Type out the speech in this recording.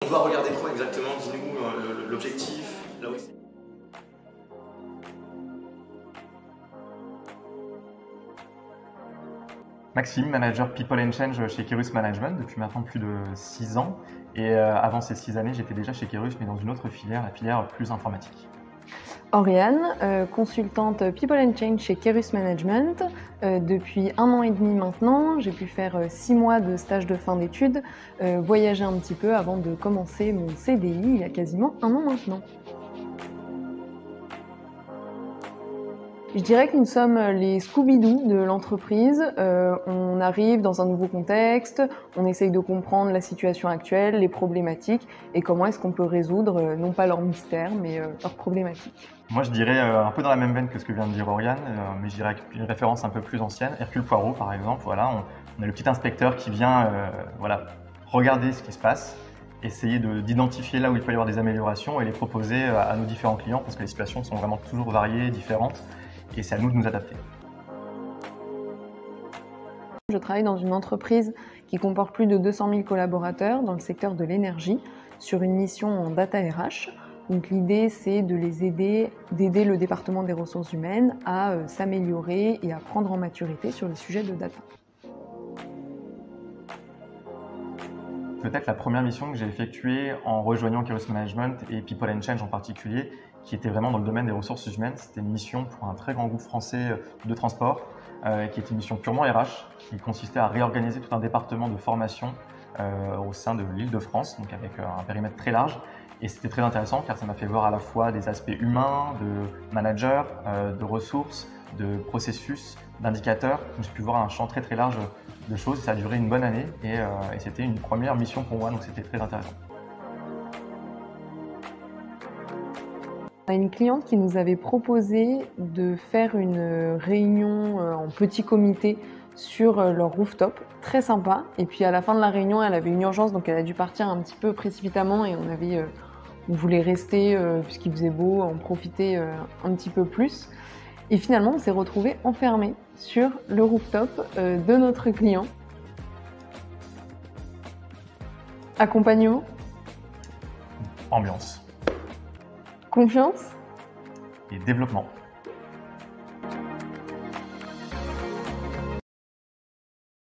On doit regarder quoi exactement? Dis-nous l'objectif, là où c'est. Maxime, manager People and Change chez Kerus Management depuis maintenant plus de 6 ans. Et avant ces 6 années, j'étais déjà chez Kerus, mais dans une autre filière, la filière plus informatique. Oriane, consultante People and Change chez Kerus Management. Depuis 1 an et demi maintenant, j'ai pu faire 6 mois de stage de fin d'études, voyager un petit peu avant de commencer mon CDI il y a quasiment 1 an maintenant. Je dirais que nous sommes les Scooby-Doo de l'entreprise. On arrive dans un nouveau contexte, on essaye de comprendre la situation actuelle, les problématiques et comment est-ce qu'on peut résoudre, non pas leurs mystères, mais leurs problématiques. Moi, je dirais un peu dans la même veine que ce que vient de dire Oriane, mais je dirais avec une référence un peu plus ancienne. Hercule Poirot, par exemple, voilà, on a le petit inspecteur qui vient regarder ce qui se passe, essayer d'identifier là où il peut y avoir des améliorations et les proposer à nos différents clients parce que les situations sont vraiment toujours variées, différentes. Et c'est à nous de nous adapter. Je travaille dans une entreprise qui comporte plus de 200 000 collaborateurs dans le secteur de l'énergie sur une mission en data RH. Donc l'idée c'est de les aider, d'aider le département des ressources humaines à s'améliorer et à prendre en maturité sur les sujets de data. Peut-être la première mission que j'ai effectuée en rejoignant Kerus Management et People and Change en particulier, qui était vraiment dans le domaine des ressources humaines. C'était une mission pour un très grand groupe français de transport, qui était une mission purement RH, qui consistait à réorganiser tout un département de formation au sein de l'Île-de-France, donc avec un périmètre très large. Et c'était très intéressant car ça m'a fait voir à la fois des aspects humains, de manager, de ressources, de processus, d'indicateurs. J'ai pu voir un champ très très large de choses. Ça a duré une bonne année et c'était une première mission pour moi, donc c'était très intéressant. On a une cliente qui nous avait proposé de faire une réunion en petit comité sur leur rooftop, très sympa. Et puis à la fin de la réunion, elle avait une urgence, donc elle a dû partir un petit peu précipitamment et on voulait rester puisqu'il faisait beau, en profiter un petit peu plus. Et finalement, on s'est retrouvés enfermés sur le rooftop de notre client. Accompagnement. Ambiance. Confiance. Et développement.